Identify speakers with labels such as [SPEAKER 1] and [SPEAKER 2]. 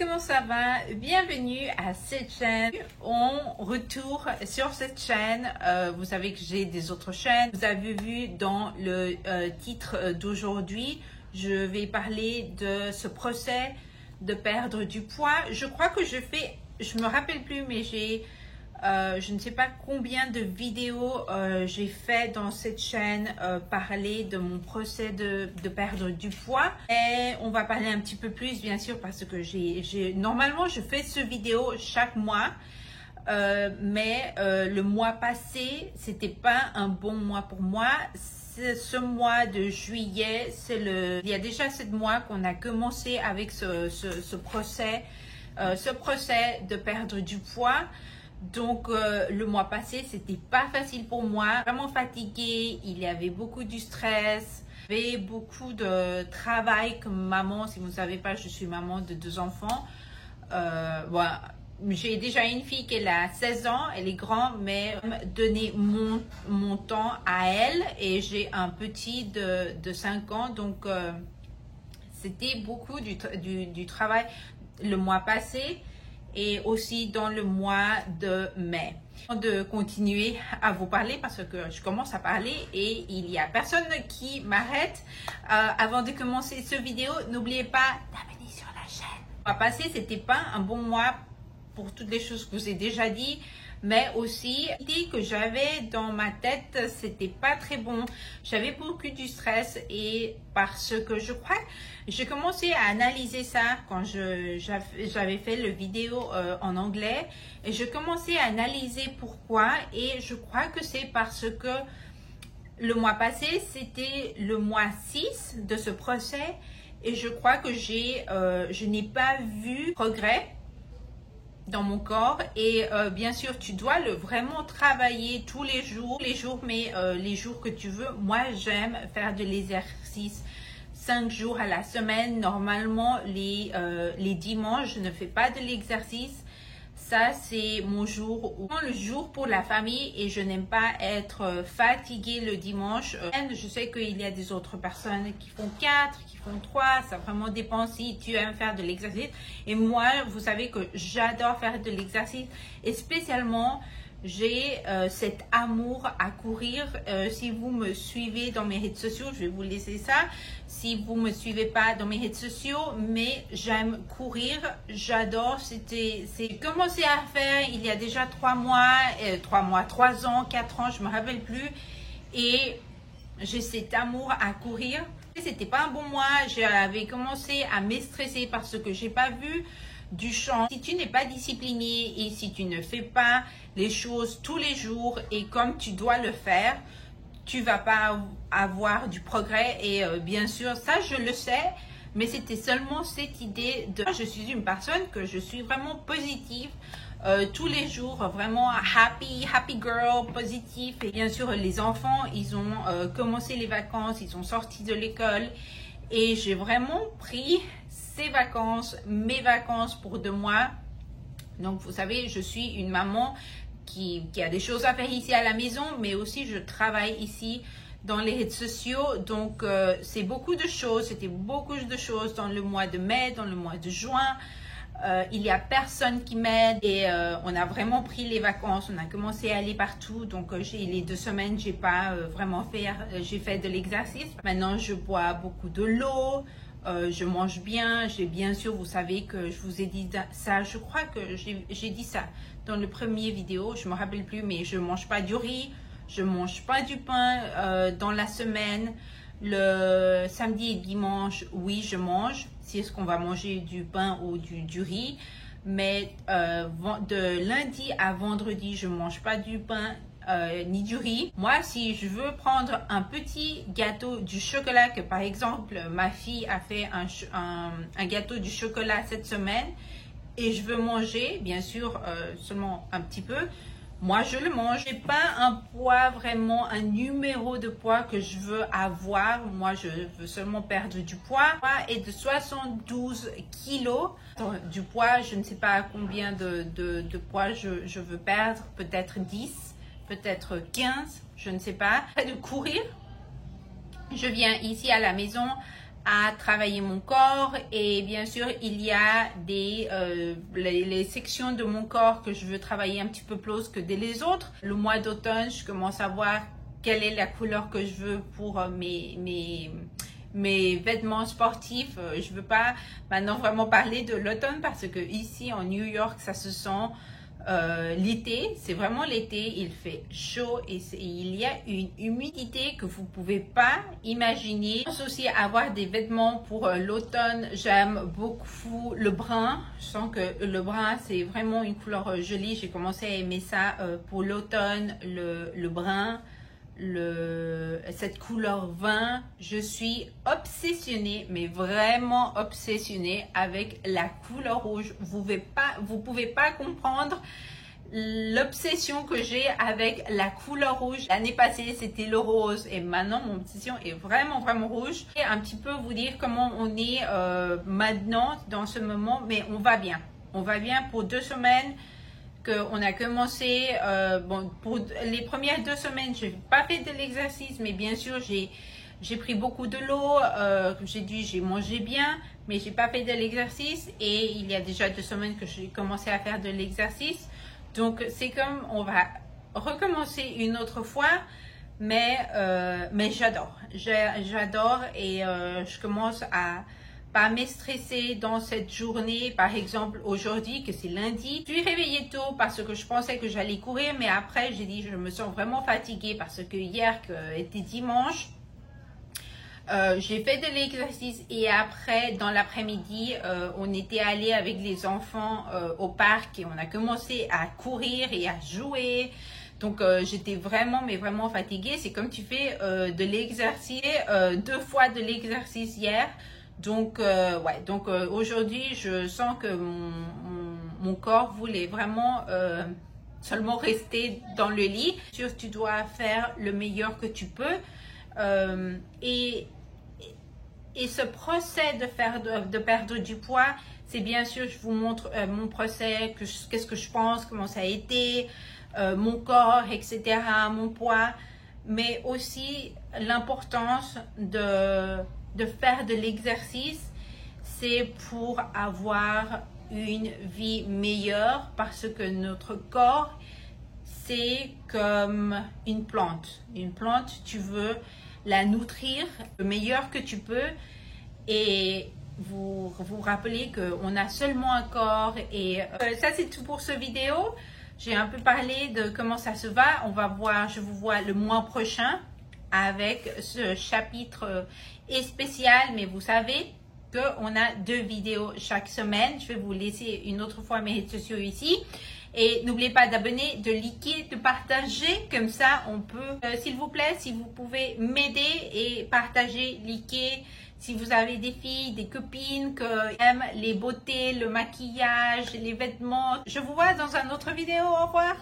[SPEAKER 1] comment ça va? Bienvenue à cette chaîne. On retourne sur cette chaîne. Vous savez que j'ai des autres chaînes. Vous avez vu dans le titre d'aujourd'hui, je vais parler de ce procès de perdre du poids. Je crois que je me rappelle plus, mais je ne sais pas combien de vidéos j'ai fait dans cette chaîne parler de mon procès de perdre du poids. Et on va parler un petit peu plus, bien sûr, parce que normalement, je fais ce vidéo chaque mois. Mais le mois passé, c'était pas un bon mois pour moi. Ce mois de juillet, il y a déjà 7 mois qu'on a commencé avec ce procès de perdre du poids. Donc le mois passé, c'était pas facile pour moi, vraiment fatiguée, il y avait beaucoup de stress, il y avait beaucoup de travail comme maman. Si vous ne savez pas, je suis maman de 2 enfants. Voilà. J'ai déjà une fille qui a 16 ans, elle est grande, mais donner mon temps à elle, et j'ai un petit de 5 ans, donc c'était beaucoup du travail le mois passé et aussi dans le mois de mai. De continuer à vous parler parce que je commence à parler et il y a personne qui m'arrête. Avant de commencer cette vidéo, n'oubliez pas d'abonner sur la chaîne. Le mois passé, c'était pas un bon mois pour toutes les choses que je vous ai déjà dit, mais aussi l'idée que j'avais dans ma tête, c'était pas très bon. J'avais beaucoup de stress, et parce que je crois, j'ai commencé à analyser ça quand j'avais fait le vidéo en anglais, et je commençais à analyser pourquoi, et je crois que c'est parce que le mois passé, c'était le mois 6 de ce procès, et je crois que je n'ai pas vu progrès dans mon corps. Et bien sûr, tu dois vraiment travailler tous les jours, mais les jours que tu veux. Moi, j'aime faire de l'exercice 5 jours à la semaine. Normalement, les dimanches, je ne fais pas de l'exercice. Ça, c'est mon jour, le jour pour la famille, et je n'aime pas être fatiguée le dimanche. Je sais qu'il y a des autres personnes qui font 4, qui font 3, ça vraiment dépend si tu aimes faire de l'exercice. Et moi, vous savez que j'adore faire de l'exercice, et spécialement, j'ai cet amour à courir. Si vous me suivez dans mes réseaux sociaux, je vais vous laisser ça. Si vous me suivez pas dans mes réseaux sociaux, mais j'aime courir, j'adore. C'est commencé à faire il y a déjà 3 ans, 4 ans, je me rappelle plus. Et j'ai cet amour à courir. C'était pas un bon mois. J'avais commencé à me stresser parce que j'ai pas vu du champ. Si tu n'es pas discipliné et si tu ne fais pas les choses tous les jours et comme tu dois le faire, tu vas pas avoir du progrès. Et bien sûr, ça je le sais, mais c'était seulement cette idée de je suis une personne que je suis vraiment positive tous les jours, vraiment happy girl, positif. Et bien sûr, les enfants, ils ont commencé les vacances, ils sont sortis de l'école, et j'ai vraiment pris mes vacances pour 2 mois. Donc vous savez, je suis une maman qui a des choses à faire ici à la maison, mais aussi je travaille ici dans les réseaux sociaux. Donc c'est beaucoup de choses, c'était beaucoup de choses dans le mois de mai, dans le mois de juin. Il n'y a personne qui m'aide, et on a vraiment pris les vacances, on a commencé à aller partout. Donc les 2 semaines, j'ai pas vraiment j'ai fait de l'exercice. Maintenant, je bois beaucoup de l'eau. Je mange bien, bien sûr, vous savez que je vous ai dit ça, je crois que j'ai dit ça dans le premier vidéo, je me rappelle plus, mais je mange pas du riz, je mange pas du pain dans la semaine. Le samedi et dimanche, oui, je mange, si est-ce qu'on va manger du pain ou du riz, mais de lundi à vendredi, je mange pas du pain ni du riz. Moi, si je veux prendre un petit gâteau du chocolat, que par exemple ma fille a fait un gâteau du chocolat cette semaine, et je veux manger, bien sûr, seulement un petit peu, moi je le mange. Je n'ai pas un poids, vraiment un numéro de poids que je veux avoir. Moi, je veux seulement perdre du poids, et de 72 kilos. Du poids, je ne sais pas combien de poids je veux perdre, peut-être 10, peut-être 15, je ne sais pas. De courir, je viens ici à la maison à travailler mon corps et bien sûr il y a les sections de mon corps que je veux travailler un petit peu plus que les autres. Le mois d'automne, je commence à voir quelle est la couleur que je veux pour mes vêtements sportifs. Je veux pas maintenant vraiment parler de l'automne parce que ici en New York ça se sent l'été, c'est vraiment l'été, il fait chaud et il y a une humidité que vous pouvez pas imaginer. Je pense aussi avoir des vêtements pour l'automne. J'aime beaucoup le brun. Je sens que le brun c'est vraiment une couleur jolie. J'ai commencé à aimer ça pour l'automne, le brun. Cette couleur vin, je suis obsessionnée, mais vraiment obsessionnée avec la couleur rouge. Vous pouvez pas comprendre l'obsession que j'ai avec la couleur rouge. L'année passée, c'était le rose et maintenant, mon obsession est vraiment, vraiment rouge. Et un petit peu vous dire comment on est maintenant dans ce moment, mais on va bien. On va bien pour 2 semaines. On a commencé, bon, pour les premières 2 semaines, je n'ai pas fait de l'exercice, mais bien sûr, j'ai pris beaucoup de l'eau, comme j'ai dit, j'ai mangé bien, mais j'ai pas fait de l'exercice et il y a déjà 2 semaines que j'ai commencé à faire de l'exercice. Donc, c'est comme on va recommencer une autre fois, mais j'adore. J'adore et je commence à pas me stresser dans cette journée. Par exemple, aujourd'hui, que c'est lundi, je suis réveillée tôt parce que je pensais que j'allais courir, mais après, j'ai dit, je me sens vraiment fatiguée parce que hier, était dimanche, j'ai fait de l'exercice et après, dans l'après-midi, on était allé avec les enfants au parc et on a commencé à courir et à jouer. Donc, j'étais vraiment, mais vraiment fatiguée. C'est comme tu fais de l'exercice, 2 fois de l'exercice hier. Donc, ouais, donc aujourd'hui, je sens que mon corps voulait vraiment seulement rester dans le lit. Bien sûr, tu dois faire le meilleur que tu peux. Et ce procès de perdre du poids, c'est bien sûr, je vous montre mon procès, qu'est-ce que je pense, comment ça a été, mon corps, etc., mon poids, mais aussi l'importance de faire de l'exercice, c'est pour avoir une vie meilleure parce que notre corps, c'est comme une plante. Une plante, tu veux la nutrir le meilleur que tu peux et vous rappelez qu'on a seulement un corps et ça c'est tout pour cette vidéo. J'ai un peu parlé de comment ça se va. Je vous vois le mois prochain avec ce chapitre est spécial, mais vous savez qu'on a 2 vidéos chaque semaine. Je vais vous laisser une autre fois mes réseaux sociaux ici. Et n'oubliez pas d'abonner, de liker, de partager. Comme ça, on peut, s'il vous plaît, si vous pouvez m'aider et partager, liker. Si vous avez des filles, des copines qui aiment les beautés, le maquillage, les vêtements. Je vous vois dans une autre vidéo. Au revoir.